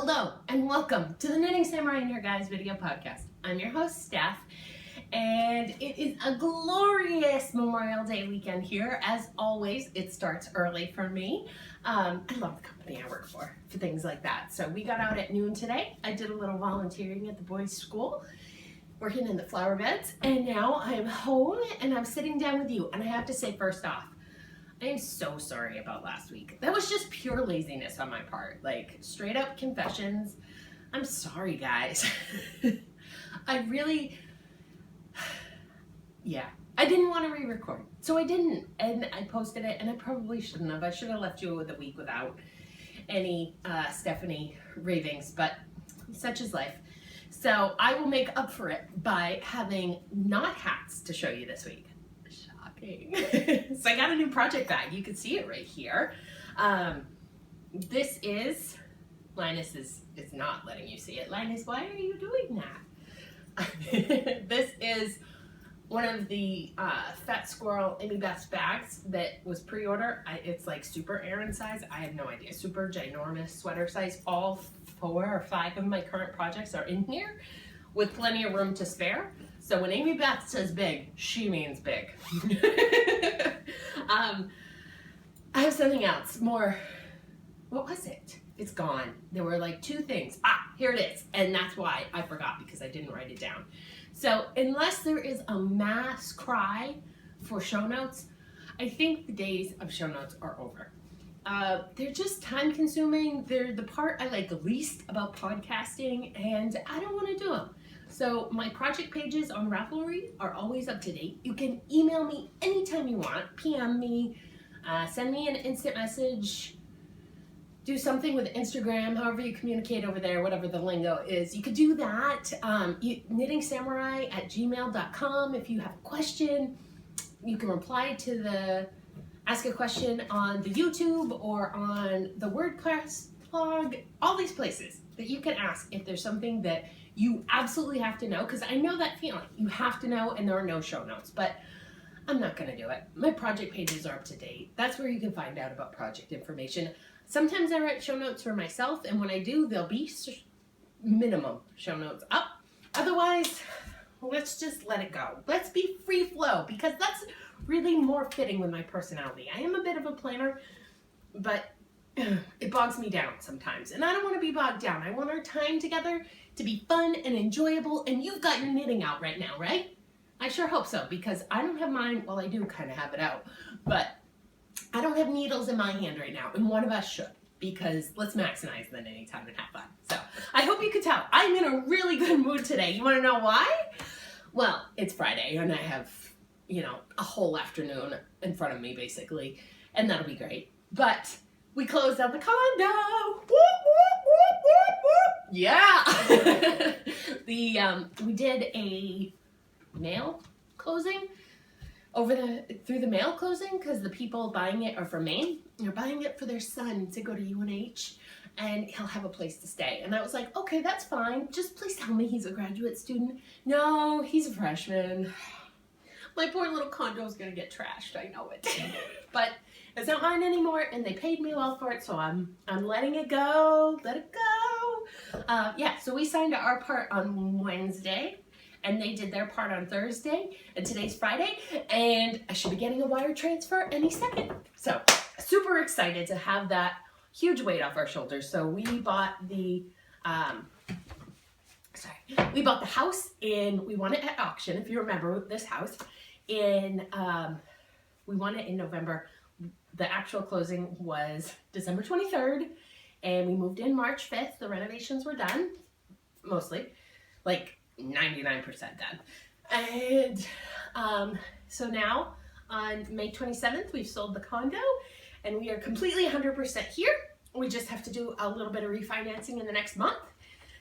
Hello and welcome to the Knitting Samurai and Your Guys video podcast. I'm your host, Steph, and it is a glorious Memorial Day weekend here. As always, it starts early for me. I love the company I work for things like that. So we got out at noon today. I did a little volunteering at the boys' school, working in the flower beds, and now I'm home and I'm sitting down with you. And I have to say, first off, I am so sorry about last week. That was just pure laziness on my part. Like, straight up confessions. I'm sorry, guys. I didn't want to re-record. So I didn't. And I posted it, and I probably shouldn't have. I should have left you the week without any Stephanie ravings, but such is life. So I will make up for it by having not hats to show you this week. So I got a new project bag. You can see it right here. This is, Linus is not letting you see it. Linus, why are you doing that? This is one of the Fat Squirrel Amy Beth's bags that was pre-order. It's like super Aran size. I have no idea. Super ginormous sweater size. All 4 or 5 of my current projects are in here with plenty of room to spare. So when Amy Beth says big, she means big. I have something else, more, what was it? It's gone. There were like 2 things. Here it is. And that's why I forgot, because I didn't write it down. So unless there is a mass cry for show notes, I think the days of show notes are over. They're just time consuming. They're the part I like least about podcasting, and I don't want to do them. So my project pages on Ravelry are always up to date. You can email me anytime you want, PM me, send me an instant message, do something with Instagram, however you communicate over there, whatever the lingo is. You could do that. knittingsamurai@gmail.com. If you have a question, you can reply to the ask a question on the YouTube or on the WordPress blog, all these places that you can ask if there's something that you absolutely have to know, because I know that feeling. You have to know, and there are no show notes, but I'm not going to do it. My project pages are up to date. That's where you can find out about project information. Sometimes I write show notes for myself, and when I do, there'll be minimum show notes up. Otherwise, let's just let it go. Let's be free flow, because that's really more fitting with my personality. I am a bit of a planner, but it bogs me down sometimes, and I don't want to be bogged down. I want our time together to be fun and enjoyable, and you've got your knitting out right now, right? I sure hope so, because I don't have mine. Well, I do kind of have it out, but I don't have needles in my hand right now, and one of us should, because let's maximize the knitting time and have fun. So I hope you could tell I'm in a really good mood today. You want to know why? Well, it's Friday, and I have, a whole afternoon in front of me, basically, and that'll be great. But we closed out the condo. Whoop, whoop, whoop, whoop, whoop. Yeah. We did a mail closing through the mail closing, because the people buying it are from Maine. They're buying it for their son to go to UNH, and he'll have a place to stay. And I was like, okay, that's fine. Just please tell me he's a graduate student. No, he's a freshman. My poor little condo is gonna get trashed. I know it, but it's not mine anymore, and they paid me well for it, so I'm letting it go. Let it go. So we signed our part on Wednesday, and they did their part on Thursday, and today's Friday, and I should be getting a wire transfer any second. So super excited to have that huge weight off our shoulders. So we bought the house we won it at auction, if you remember this house, we won it in November. The actual closing was December 23rd, and we moved in March 5th. The renovations were done, mostly, like 99% done. And so now on May 27th, we've sold the condo, and we are completely 100% here. We just have to do a little bit of refinancing in the next month.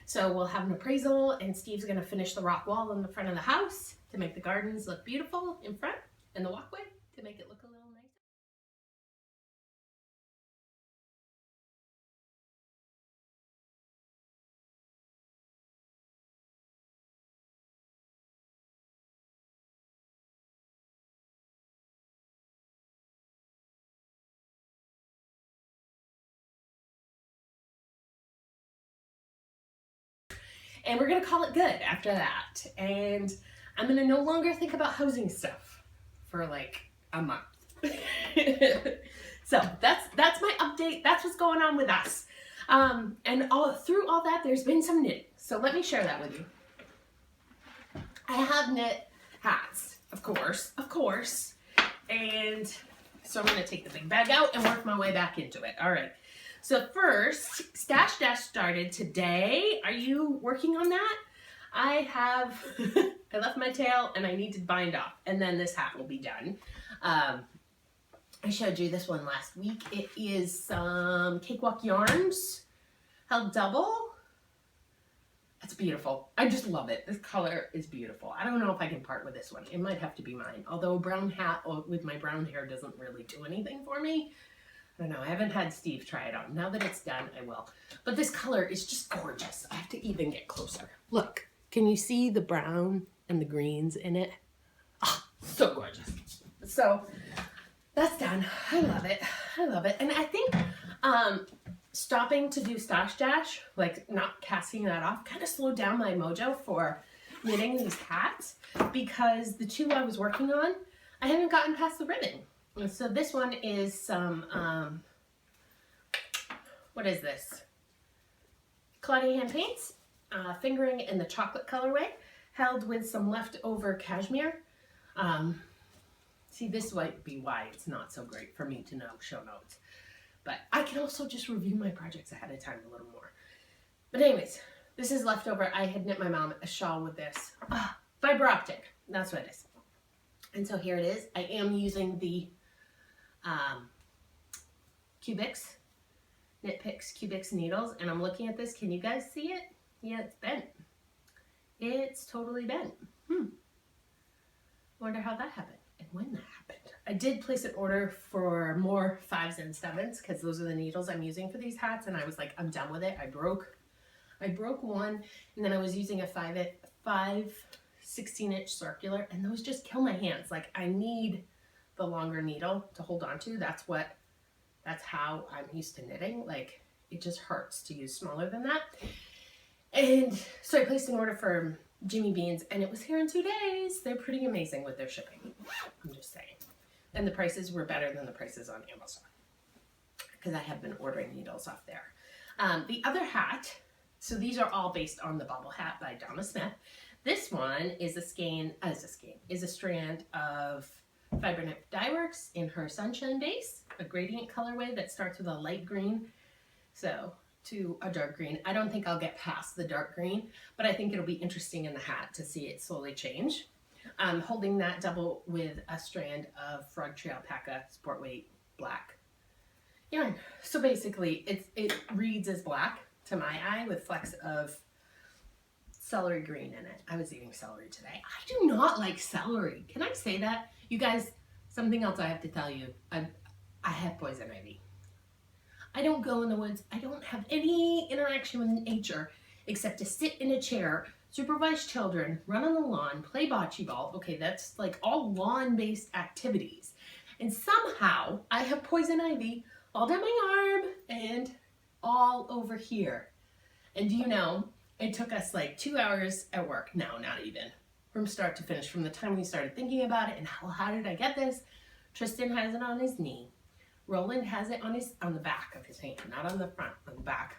So we'll have an appraisal, and Steve's gonna finish the rock wall in the front of the house to make the gardens look beautiful in front, and the walkway to make it look a little And we're gonna call it good after that. And I'm gonna no longer think about housing stuff for like a month. So that's my update. That's what's going on with us. And through all that, there's been some knitting. So let me share that with you. I have knit hats, of course. And so I'm gonna take the big bag out and work my way back into it. All right. So first, Stash Dash started today. Are you working on that? I have, I left my tail and I need to bind off, and then this hat will be done. I showed you this one last week. It is some Cakewalk Yarns, held double. It's beautiful. I just love it. This color is beautiful. I don't know if I can part with this one. It might have to be mine. Although a brown hat with my brown hair doesn't really do anything for me. I don't know. I haven't had Steve try it on. Now that it's done, I will. But this color is just gorgeous. I have to even get closer. Look, can you see the brown and the greens in it? Oh, so gorgeous. So that's done. I love it. I love it. And I think stopping to do Stash Dash, like not casting that off, kind of slowed down my mojo for knitting these hats, because the two I was working on, I haven't gotten past the ribbon. And so this one is some, what is this? Claudia Hand Paints, fingering in the chocolate colorway, held with some leftover cashmere. See, this might be why it's not so great for me to know show notes. But I can also just review my projects ahead of time a little more. But anyways, this is leftover. I had knit my mom a shawl with this. Fiber optic, that's what it is. And so here it is. I am using the Cubics, Knit Picks Cubics needles, and I'm looking at this. Can you guys see it? Yeah, it's bent. It's totally bent. Wonder how that happened and when that happened. I did place an order for more 5s and 7s because those are the needles I'm using for these hats, and I was like, I'm done with it. I broke one, and then I was using a 5 16-inch circular, and those just kill my hands. Like, I need the longer needle to hold on to. That's how I'm used to knitting. Like, it just hurts to use smaller than that. And so I placed an order for Jimmy Beans, and it was here in 2 days. They're pretty amazing with their shipping. I'm just saying. And the prices were better than the prices on Amazon, because I have been ordering needles off there. The other hat, so these are all based on the Bobble Hat by Donna Smith. This one is a strand of Fiber Knit Dyeworks in her Sunshine base, a gradient colorway that starts with a light green, so to a dark green. I don't think I'll get past the dark green, but I think it'll be interesting in the hat to see it slowly change. I'm holding that double with a strand of Frog Tree Alpaca Sport Weight black yarn. So basically it reads as black to my eye with flecks of celery green in it. I was eating celery today. I do not like celery. Can I say that? You guys, something else I have to tell you. I have poison ivy. I don't go in the woods. I don't have any interaction with nature except to sit in a chair, supervise children, run on the lawn, play bocce ball. Okay, that's like all lawn-based activities. And somehow I have poison ivy all down my arm and all over here. And do you know, it took us like 2 hours at work. No, not even. From start to finish, from the time we started thinking about it and how did I get this? Tristan has it on his knee. Roland has it on the back of his hand, not on the front, on the back.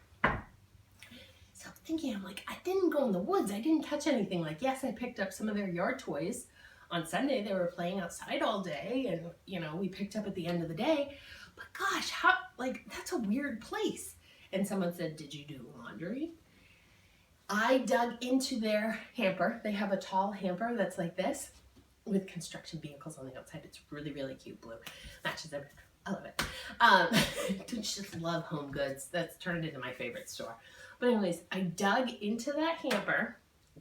So I'm thinking, I'm like, I didn't go in the woods. I didn't touch anything. Like, yes, I picked up some of their yard toys. On Sunday, they were playing outside all day, and, you know, we picked up at the end of the day. But gosh, that's a weird place. And someone said, did you do laundry? I dug into their hamper. They have a tall hamper that's like this with construction vehicles on the outside. It's really, really cute blue. Matches everything. I love it. Don't you just love home goods? That's turned into my favorite store. But anyways, I dug into that hamper,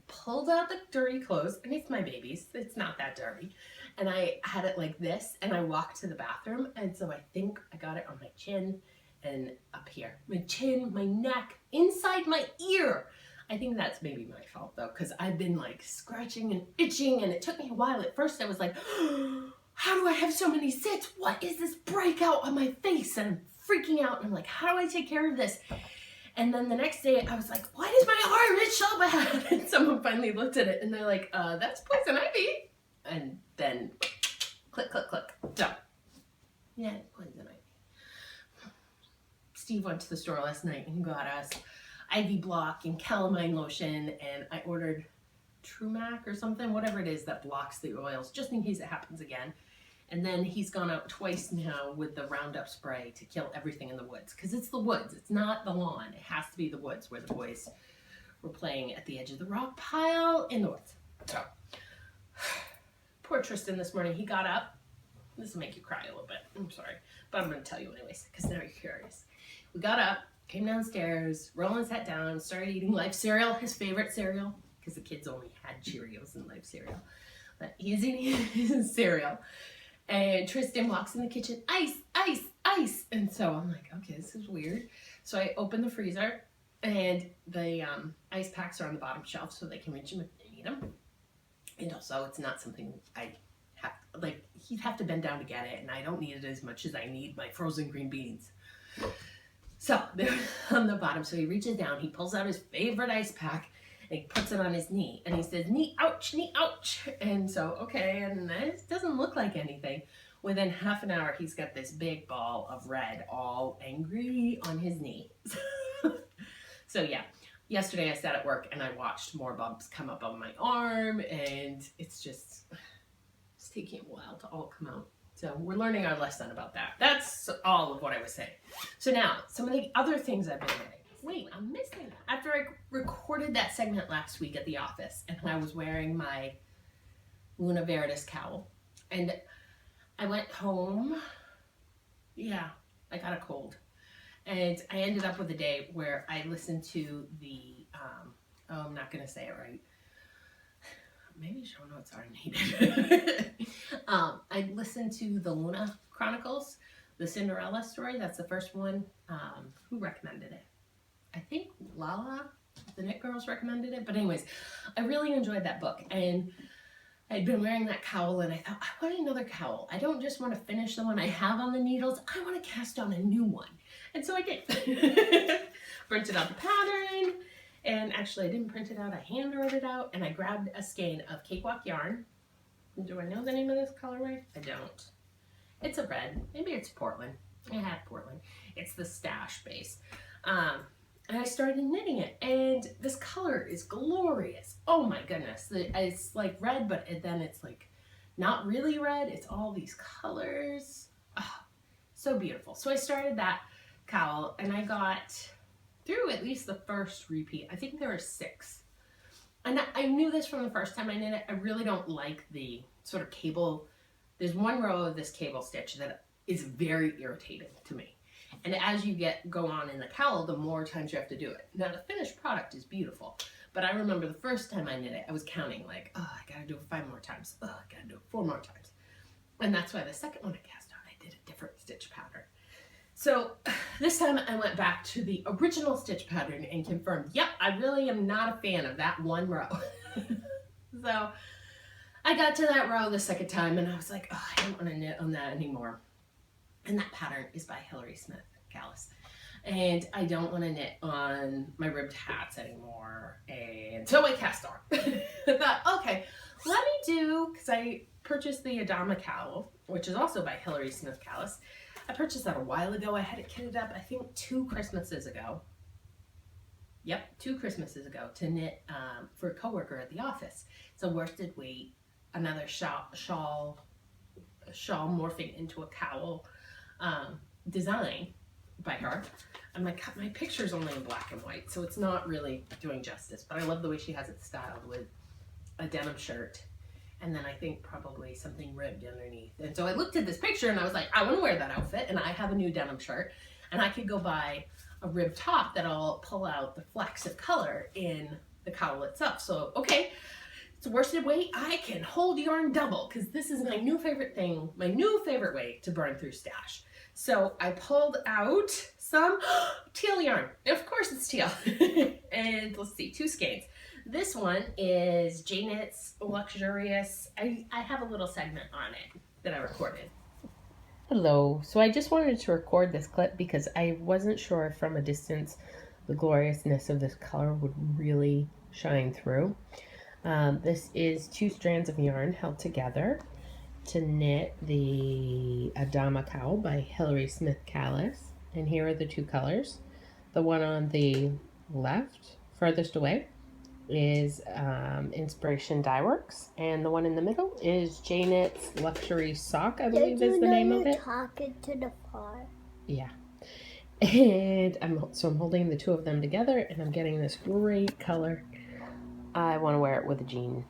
pulled out the dirty clothes, and it's my baby's. It's not that dirty. And I had it like this, and I walked to the bathroom, and so I think I got it on my chin and up here. My chin, my neck, inside my ear. I think that's maybe my fault though, because I've been like scratching and itching, and it took me a while. At first I was like, how do I have so many zits? What is this breakout on my face? And I'm freaking out, and I'm like, how do I take care of this? And then the next day I was like, why is my arm? It's so bad. And someone finally looked at it and they're like, that's poison ivy. And then click, click, click, done. Yeah, poison ivy. Steve went to the store last night and got us ivy block and calamine lotion, and I ordered Trumac or something, whatever it is that blocks the oils, just in case it happens again. And then he's gone out twice now with the Roundup spray to kill everything in the woods, because it's the woods, it's not the lawn. It has to be the woods where the boys were playing at the edge of the rock pile in the woods. So, poor Tristan this morning, he got up. This will make you cry a little bit, I'm sorry, but I'm going to tell you anyways, because now you're curious. We got up, came downstairs, Roland sat down, started eating Life cereal, his favorite cereal, because the kids only had Cheerios and Life cereal. But he's eating his cereal. And Tristan walks in the kitchen, ice, ice, ice. And so I'm like, okay, this is weird. So I open the freezer, and the ice packs are on the bottom shelf so they can reach them if they need them. And also, it's not something I have, like, he'd have to bend down to get it, and I don't need it as much as I need my frozen green beans. So they're on the bottom. So he reaches down, he pulls out his favorite ice pack, and he puts it on his knee, and he says, knee, ouch, knee, ouch. And so, okay, and this doesn't look like anything. Within half an hour, he's got this big ball of red, all angry on his knee. So yeah, yesterday I sat at work, and I watched more bumps come up on my arm, and it's taking a while to all come out. So we're learning our lesson about that. That's all of what I was saying. So now, some of the other things I've been doing. Wait, I'm missing that. After I recorded that segment last week at the office, and I was wearing my Luna Veritas cowl, and I went home. Yeah, I got a cold. And I ended up with a day where I listened to the, I'm not going to say it right. Maybe show notes are needed. I listened to the Luna Chronicles, the Cinderella story. That's the first one. Who recommended it? I think Lala, the Knit Girls, recommended it. But anyways, I really enjoyed that book. And I'd been wearing that cowl, and I thought, I want another cowl. I don't just want to finish the one I have on the needles. I want to cast on a new one. And so I did. Printed out the pattern. And actually, I didn't print it out. I hand wrote it out. And I grabbed a skein of Cakewalk yarn. Do I know the name of this colorway? I don't. It's a red. Maybe it's Portland. I have Portland. It's the Stash base. And I started knitting it. And this color is glorious. Oh my goodness. It's like red, but then it's like not really red. It's all these colors. Oh, so beautiful. So I started that cowl, and I got through at least the first repeat. I think there were 6. And I knew this from the first time I knit it. I really don't like the sort of cable. There's one row of this cable stitch that is very irritating to me. And as you go on in the cowl, the more times you have to do it. Now the finished product is beautiful, but I remember the first time I knit it, I was counting like, oh, I gotta do it 5 more times. Oh, I gotta do it 4 more times. And that's why the second one I cast on, I did a different stitch pattern. So this time I went back to the original stitch pattern and confirmed, yep, I really am not a fan of that one row. So I got to that row the second time, and I was like, oh, I don't want to knit on that anymore. And that pattern is by Hilary Smith Callis. And I don't want to knit on my ribbed hats anymore. And so I cast on. I thought, okay, let me do, because I purchased the Adama cowl, which is also by Hilary Smith Callis. I purchased that a while ago. I had it kitted up, I think 2 Christmases ago. Yep, 2 Christmases ago to knit for a coworker at the office. It's a worsted weight, another shawl morphing into a cowl design by her. And my picture's only in black and white, so it's not really doing justice, but I love the way she has it styled with a denim shirt, and then I think probably something ribbed underneath. And so I looked at this picture and I was like, I want to wear that outfit, and I have a new denim shirt, and I could go buy a ribbed top that'll pull out the flecks of color in the cowl itself. So, okay, it's a worsted weight. I can hold yarn double, because this is my new favorite thing, my new favorite way to burn through stash. So I pulled out some teal yarn. Of course it's teal. And let's see, 2 skeins. This one is J-Knit's Luxurious. I have a little segment on it that I recorded. Hello. So I just wanted to record this clip because I wasn't sure from a distance the gloriousness of this color would really shine through. This is 2 strands of yarn held together to knit the Adama Cowl by Hilary Smith Callis. And here are the 2 colors. The one on the left, furthest away, is Inspiration Dye Works, and the one in the middle is Janet's Luxury Sock, I believe is the name of it. Talking to the far. Yeah. And I'm holding the 2 of them together, and I'm getting this great color. I want to wear it with a jean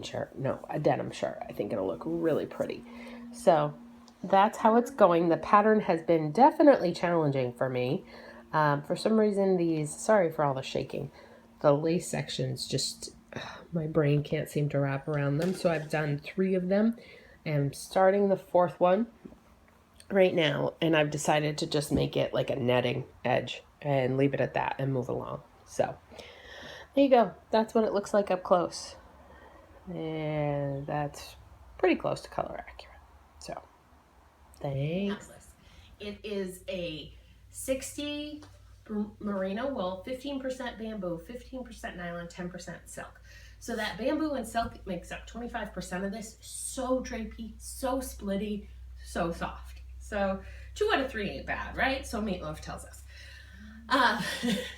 shirt. No, a denim shirt. I think it'll look really pretty. So that's how it's going. The pattern has been definitely challenging for me. For some reason, sorry for all the shaking. The lace sections just, my brain can't seem to wrap around them. So I've done 3 of them. I'm starting the 4th one right now. And I've decided to just make it like a netting edge and leave it at that and move along. So there you go. That's what it looks like up close. And that's pretty close to color accurate. So thanks. It is a 60 merino wool, 15% bamboo, 15% nylon, 10% silk. So that bamboo and silk makes up 25% of this. So drapey, so splitty, so soft. So 2 out of 3 ain't bad, right? So Meatloaf tells us.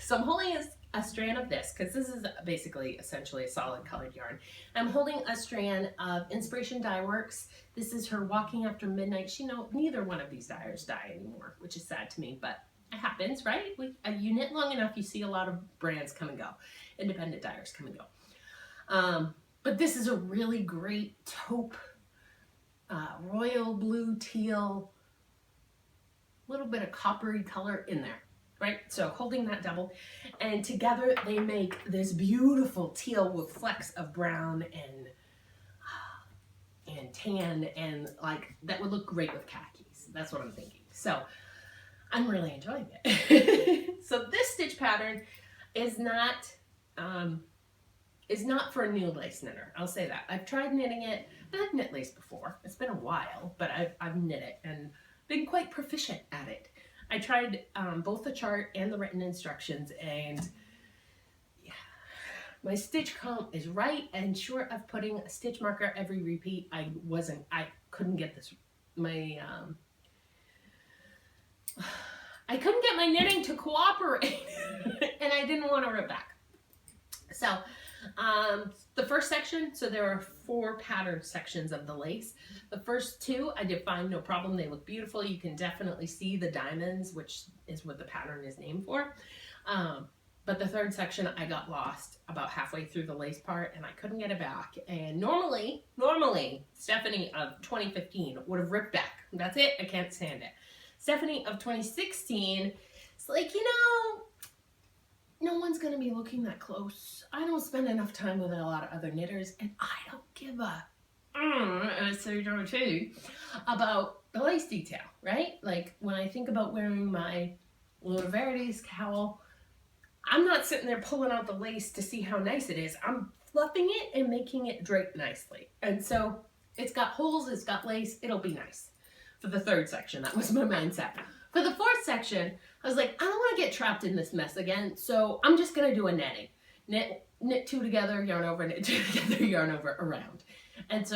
So I'm holding a strand of this, because this is basically essentially a solid colored yarn. I'm holding a strand of Inspiration Dye Works. This is her Walking After Midnight. Neither one of these dyers dye anymore, which is sad to me, but it happens, right? You knit long enough, you see a lot of brands come and go. Independent dyers come and go. But this is a really great taupe, royal blue, teal, little bit of coppery color in there. Right, so holding that double, and together they make this beautiful teal with flecks of brown and tan, and like that would look great with khakis. That's what I'm thinking. So I'm really enjoying it. So this stitch pattern is not for a new lace knitter. I'll say that. I've tried knitting it, and I've knit lace before. It's been a while, but I've knit it and been quite proficient at it. I tried both the chart and the written instructions, and yeah, my stitch count is right, and short of putting a stitch marker every repeat, I couldn't get this, I couldn't get my knitting to cooperate, and I didn't want to rip back. So the first section, so there are 4 pattern sections of the lace. The first 2 I did fine, no problem. They look beautiful. You can definitely see the diamonds, which is what the pattern is named for. But the 3rd section, I got lost about halfway through the lace part, and I couldn't get it back. And normally, Stephanie of 2015 would have ripped back. That's it. I can't stand it. Stephanie of 2016, it's like, no one's going to be looking that close. I don't spend enough time with a lot of other knitters, and I don't give a about the lace detail, right? Like when I think about wearing my Luna Verdes cowl, I'm not sitting there pulling out the lace to see how nice it is. I'm fluffing it and making it drape nicely. And so it's got holes, it's got lace, it'll be nice. For the 3rd section, that was my mindset. For the 4th section, I was like, I don't want to get trapped in this mess again, so I'm just going to do a netting. Knit 2 together, yarn over, knit 2 together, yarn over, around. And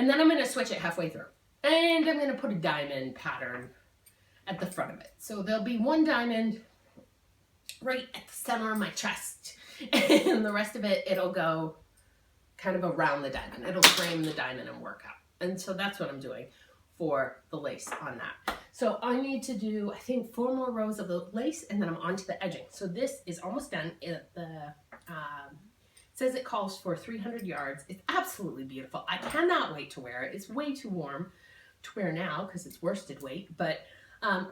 then I'm going to switch it halfway through. And I'm going to put a diamond pattern at the front of it. So there'll be 1 diamond right at the center of my chest. And the rest of it, it'll go kind of around the diamond. It'll frame the diamond and work out. And so that's what I'm doing for the lace on that. So I need to do, I think, 4 more rows of the lace, and then I'm on to the edging. So this is almost done. It says it calls for 300 yards. It's absolutely beautiful. I cannot wait to wear it. It's way too warm to wear now because it's worsted weight, but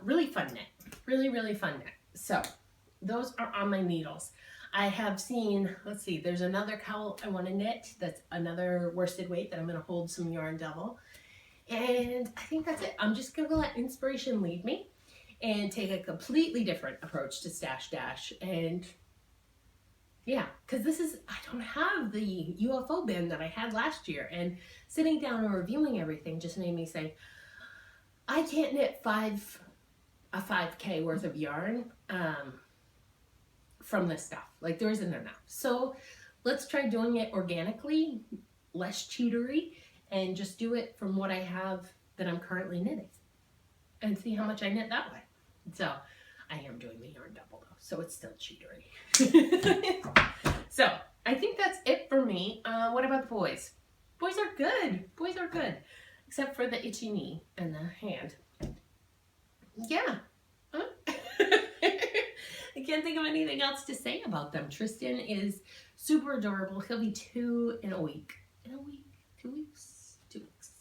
really fun knit. Really, really fun knit. So those are on my needles. I have seen, let's see, there's another cowl I want to knit that's another worsted weight that I'm going to hold some yarn double. And I think that's it. I'm just going to let inspiration lead me and take a completely different approach to Stash Dash. And yeah, because I don't have the UFO bin that I had last year. And sitting down and reviewing everything just made me say, I can't knit a 5K worth of yarn from this stuff. Like there isn't enough. So let's try doing it organically, less cheatery, and just do it from what I have that I'm currently knitting and see how much I knit that way. So I am doing the yarn double though, so it's still cheatery. So I think that's it for me. What about the boys? Boys are good. Boys are good, except for the itchy knee and the hand. Yeah. Huh? I can't think of anything else to say about them. Tristan is super adorable. He'll be 2 in a week. 2 weeks? 2 weeks.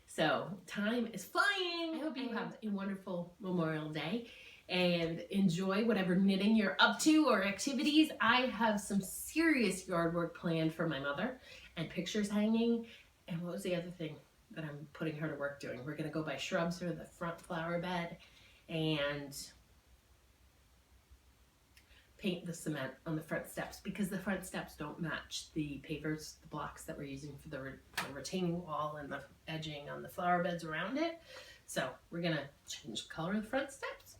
So time is flying. I hope you have a wonderful Memorial Day and enjoy whatever knitting you're up to or activities. I have some serious yard work planned for my mother and pictures hanging. And what was the other thing that I'm putting her to work doing? We're gonna go buy shrubs for the front flower bed and paint the cement on the front steps because the front steps don't match the pavers, the blocks that we're using for the retaining wall and the edging on the flower beds around it. So we're gonna change the color of the front steps.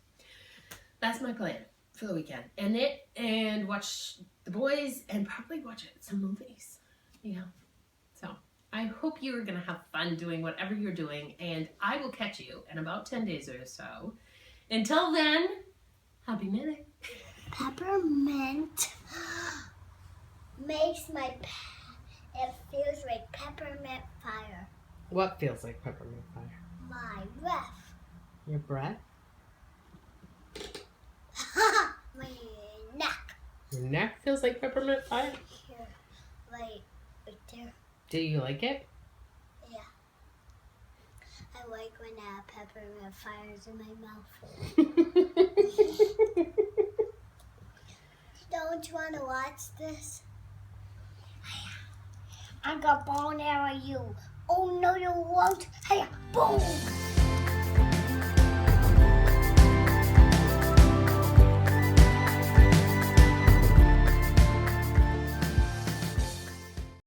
That's my plan for the weekend. And knit and watch the boys and probably watch some movies, you know. So I hope you're gonna have fun doing whatever you're doing, and I will catch you in about 10 days or so. Until then, happy knitting. Peppermint makes it feels like peppermint fire. What feels like peppermint fire? My breath. Your breath? My neck. Your neck feels like peppermint fire? Here, right there. Do you like it? Yeah. I like when peppermint fires in my mouth. Don't you want to watch this? I'm gonna bone arrow you. Oh no, you won't. Hey, boom!